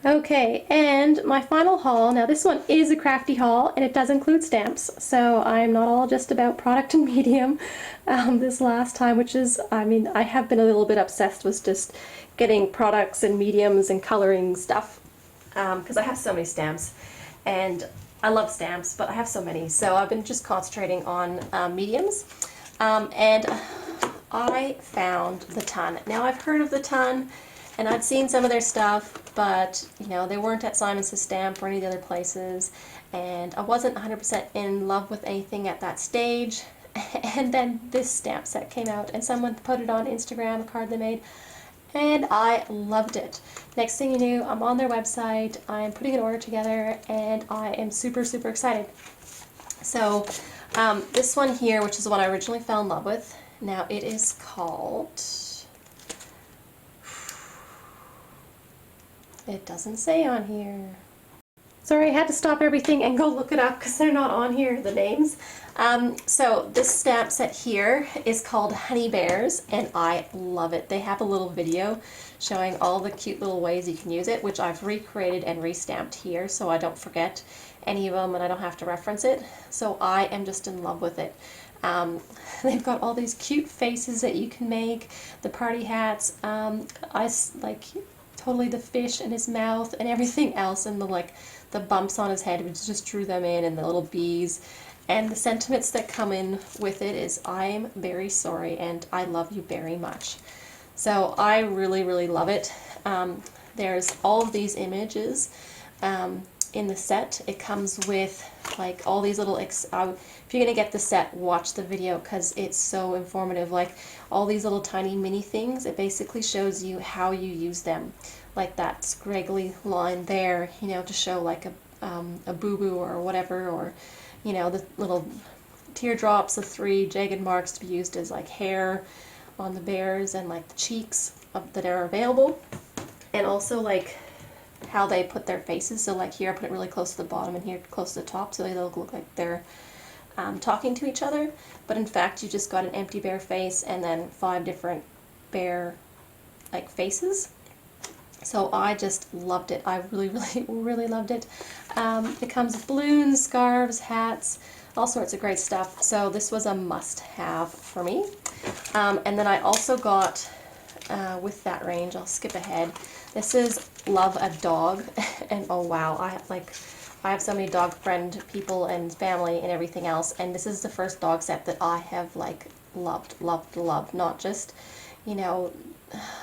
Okay, and my final haul, now this one is a crafty haul and it does include stamps, so I'm not all just about product and medium this last time, which is, I mean, I have been a little bit obsessed with just getting products and mediums and coloring stuff because I have so many stamps and I love stamps, but I have so many, so I've been just concentrating on mediums. And I found the Ton. Now I've heard of the Ton, and I'd seen some of their stuff, but you know, they weren't at Simon Says Stamp or any of the other places, and I wasn't 100% in love with anything at that stage. And then this stamp set came out, and someone put it on Instagram, a card they made, and I loved it. Next thing you knew, I'm on their website, I'm putting an order together, and I am super, super excited. So this one here, which is the one I originally fell in love with, now it is called, it doesn't say on here. Sorry, I had to stop everything and go look it up because they're not on here, the names. So this stamp set here is called Honey Bears, and I love it. They have a little video showing all the cute little ways you can use it, which I've recreated and restamped here so I don't forget any of them and I don't have to reference it. So I am just in love with it. They've got all these cute faces that you can make, the party hats, I like totally the fish in his mouth and everything else, and the bumps on his head, which just drew them in, and the little bees. And the sentiments that come in with it is, I'm very sorry and I love you very much. So I really, really love it. There's all of these images in the set. It comes with like all these little, if you're going to get the set, watch the video because it's so informative. Like all these little tiny mini things, it basically shows you how you use them. Like that scraggly line there, you know, to show like a boo-boo or whatever, or, you know, the little teardrops, the 3 jagged marks to be used as like hair on the bears, and like the cheeks that are available, and also like how they put their faces. So like here I put it really close to the bottom and here close to the top, so they look like they're talking to each other, but in fact you just got an empty bear face and then 5 different bear like faces. So I just loved it. I really, really, really loved it. It comes with balloons, scarves, hats, all sorts of great stuff. So this was a must-have for me. And then I also got, with that range, I'll skip ahead, this is Love a Dog. And oh wow, I have so many dog friend people and family and everything else, and this is the first dog set that I have like loved. Not just, you know,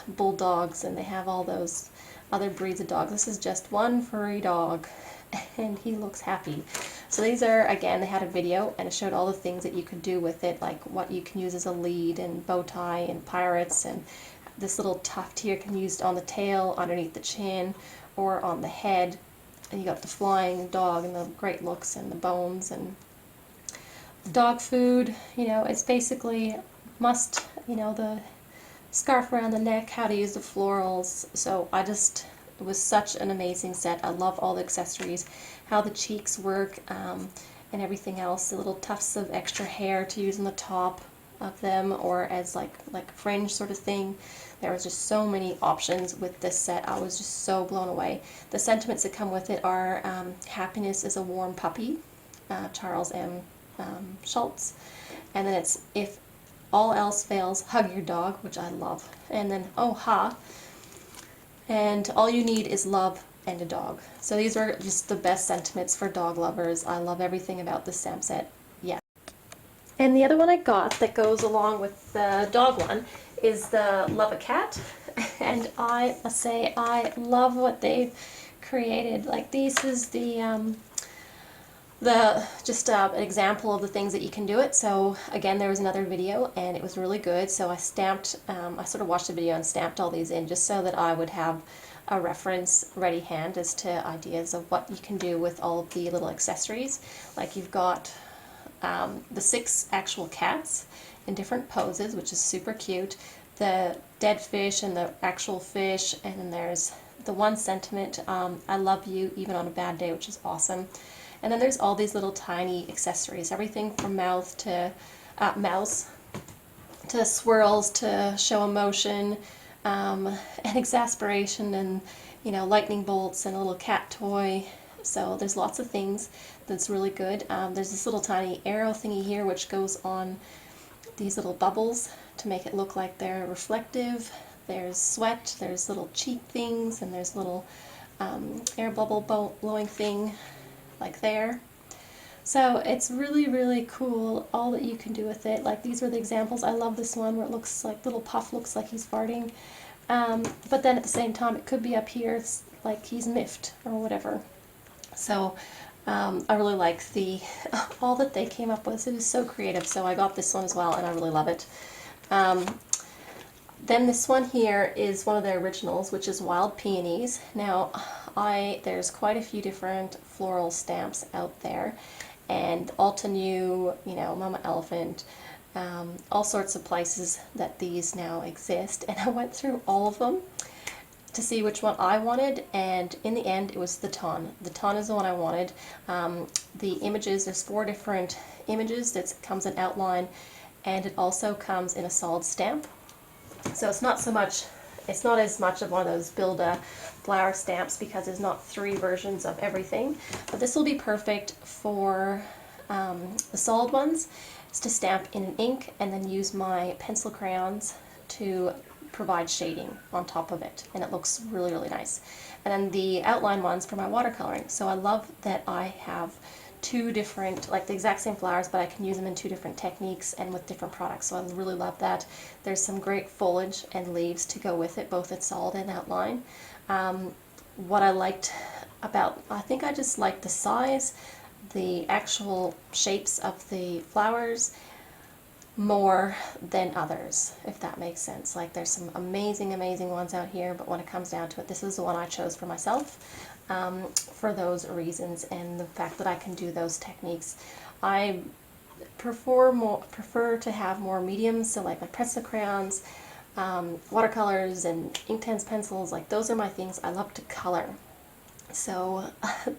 bulldogs, and they have all those other breeds of dogs. This is just one furry dog, and he looks happy. So these are, again, they had a video and it showed all the things that you could do with it, like what you can use as a lead and bow tie and pirates, and this little tuft here can be used on the tail, underneath the chin, or on the head. And you got the flying dog and the great looks and the bones and dog food. You know, it's basically must, you know, the scarf around the neck, how to use the florals. So it was such an amazing set. I love all the accessories, how the cheeks work, and everything else, the little tufts of extra hair to use on the top of them, or as like fringe sort of thing. There was just so many options with this set. I was just so blown away. The sentiments that come with it are happiness is a warm puppy, Charles M. Schultz, and then it's if all else fails, hug your dog, which I love, and then oh ha, and all you need is love and a dog. So these are just the best sentiments for dog lovers. I love everything about this stamp set. Yeah. And the other one I got that goes along with the dog one is the Love a Cat, and I must say I love what they've created. Like this is just an example of the things that you can do it. So again, there was another video and it was really good, so I stamped, I sort of watched the video and stamped all these in just so that I would have a reference ready hand as to ideas of what you can do with all of the little accessories. Like you've got the 6 actual cats in different poses, which is super cute, the dead fish and the actual fish, and then there's the one sentiment, I love you even on a bad day, which is awesome. And then there's all these little tiny accessories, everything from mouth to mouse, to swirls to show emotion, and exasperation, and you know, lightning bolts and a little cat toy. So there's lots of things that's really good. There's this little tiny arrow thingy here which goes on these little bubbles to make it look like they're reflective. There's sweat, there's little cheek things, and there's little air bubble blowing thing like there. So it's really, really cool, all that you can do with it. Like, these were the examples. I love this one where it looks like little Puff looks like he's farting. But then at the same time, it could be up here, it's like he's miffed or whatever. So I really like the all that they came up with. It was so creative. So I got this one as well, and I really love it. Then this one here is one of their originals, which is Wild Peonies. Now, there's quite a few different floral stamps out there, and Alta New, you know, Mama Elephant, all sorts of places that these now exist. And I went through all of them to see which one I wanted, and in the end it was the Ton. The Ton is the one I wanted. The images, there's 4 different images that comes in outline, and it also comes in a solid stamp. So it's not as much of one of those build a flower stamps because there's not 3 versions of everything. But this will be perfect for the solid ones. It's to stamp in an ink and then use my pencil crayons to provide shading on top of it, and it looks really, really nice. And then the outline ones for my watercoloring. So I love that I have 2 different, like the exact same flowers, but I can use them in 2 different techniques and with different products. So I really love that. There's some great foliage and leaves to go with it, both at solid and outline. What I liked about, I think I just liked the size, the actual shapes of the flowers more than others, if that makes sense. Like, there's some amazing, amazing ones out here, but when it comes down to it, this is the one I chose for myself for those reasons, and the fact that I can do those techniques. I prefer to have more mediums, so like my pencil crayons, watercolors, and Inktense pencils. Like, those are my things. I love to color. So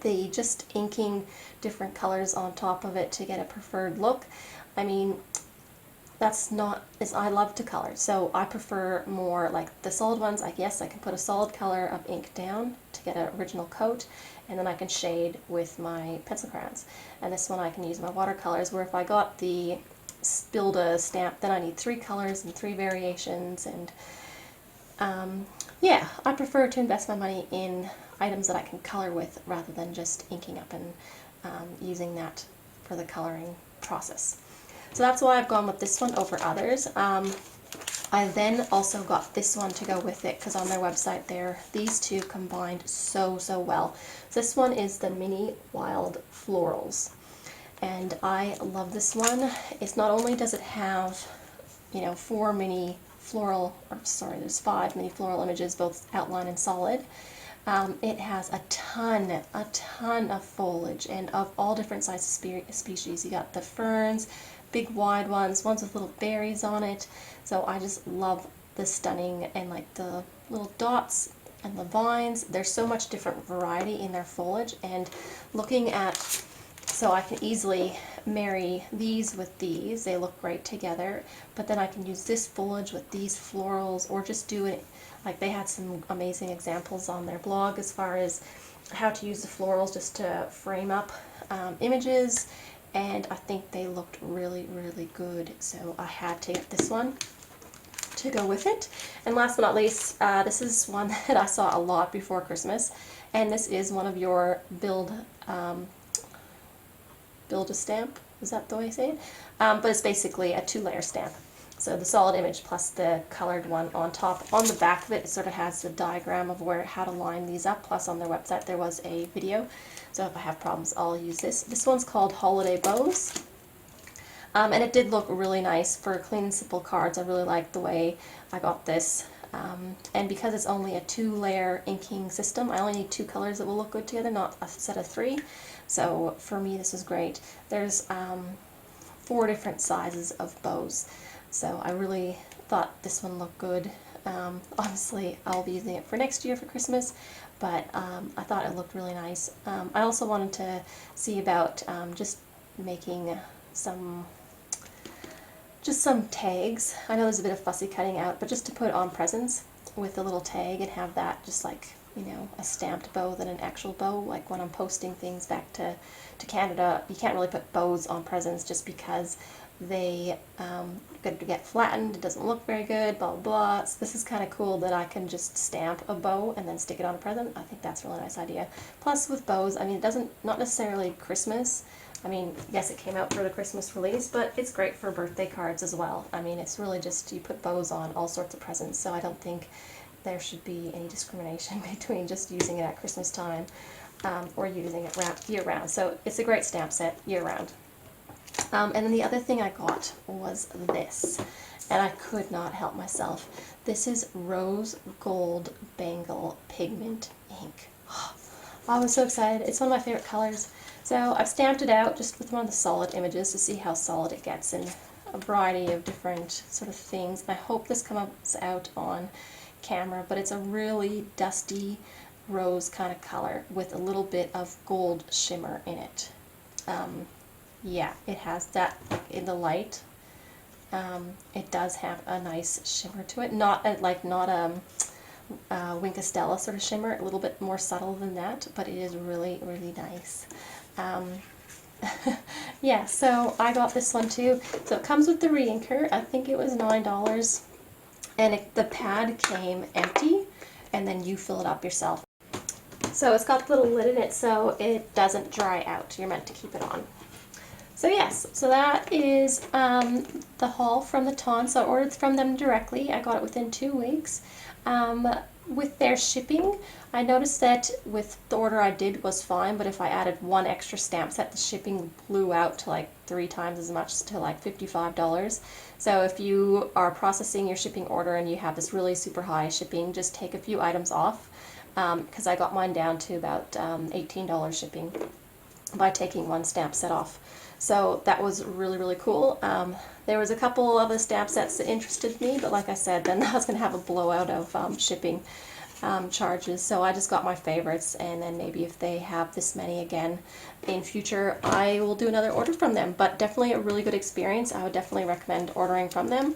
the just inking different colors on top of it to get a preferred look, I mean, I love to color, so I prefer more like the solid ones. Yes, I can put a solid color of ink down to get an original coat, and then I can shade with my pencil crayons. And this one I can use my watercolors, where if I got the build a stamp, then I need 3 colors and 3 variations, and yeah, I prefer to invest my money in items that I can color with rather than just inking up and using that for the coloring process. So that's why I've gone with this one over others. I then also got this one to go with it because on their website these 2 combined so, so well. This one is the Mini Wild Florals, and I love this one. It's not only does it have, you know, 4 mini floral, or sorry, there's 5 mini floral images, both outline and solid. It has a ton of foliage, and of all different sizes species. You got the ferns, big wide ones with little berries on it. So I just love the stunning, and like the little dots and the vines. There's so much different variety in their foliage, and looking at, so I can easily marry these with these. They look great together, but then I can use this foliage with these florals, or just do it like they had some amazing examples on their blog as far as how to use the florals just to frame up images, and I think they looked really, really good, so I had to get this one to go with it. And last but not least, this is one that I saw a lot before Christmas, and this is one of your build a stamp, is that the way I say it? But it's basically a 2-layer stamp. So the solid image plus the colored one on top. On the back of it, it sort of has the diagram of how to line these up, plus on their website there was a video. So if I have problems, I'll use this. This one's called Holiday Bows. And it did look really nice for clean and simple cards. I really liked the way I got this. And because it's only a 2-layer inking system, I only need 2 colors that will look good together, not a set of 3. So for me, this is great. There's 4 different sizes of bows. So I really thought this one looked good. Obviously, I'll be using it for next year for Christmas, but I thought it looked really nice. I also wanted to see about just making some tags. I know there's a bit of fussy cutting out, but just to put on presents with a little tag and have that just like you know, a stamped bow than an actual bow. Like when I'm posting things back to Canada, you can't really put bows on presents just because they get flattened, it doesn't look very good, blah, blah, blah. So this is kind of cool that I can just stamp a bow and then stick it on a present. I think that's a really nice idea. Plus with bows, I mean, it doesn't, not necessarily Christmas. I mean, yes, it came out for the Christmas release, but it's great for birthday cards as well. I mean, it's really just, you put bows on all sorts of presents, so I don't think there should be any discrimination between just using it at Christmas time or using it year-round. So it's a great stamp set year-round. And then the other thing I got was this, and I could not help myself. This is Rose Gold Bangle Pigment Ink. I was so excited. It's one of my favorite colors. So I've stamped it out just with one of the solid images to see how solid it gets in a variety of different sort of things. I hope this comes out on camera, but it's a really dusty rose kind of color with a little bit of gold shimmer in it. Yeah, it has that in the light. It does have a nice shimmer to it, not Wink Estella sort of shimmer, a little bit more subtle than that, but it is really, really nice. Yeah, so I got this one too. So it comes with the re-inker. I think it was $9, and the pad came empty, and then you fill it up yourself. So it's got the little lid in it so it doesn't dry out. You're meant to keep it on. So yes, so that is the haul from the Ton. So I ordered from them directly. I got it within 2 weeks. With their shipping, I noticed that with the order I did was fine, but if I added one extra stamp set, the shipping blew out to like 3 times as much, to like $55. So if you are processing your shipping order and you have this really super high shipping, just take a few items off, because I got mine down to about $18 shipping by taking one stamp set off. So that was really, really cool. There was a couple of the stamp sets that interested me, but like I said, then I was going to have a blowout of shipping charges. So I just got my favorites, and then maybe if they have this many again in future, I will do another order from them. But definitely a really good experience. I would definitely recommend ordering from them.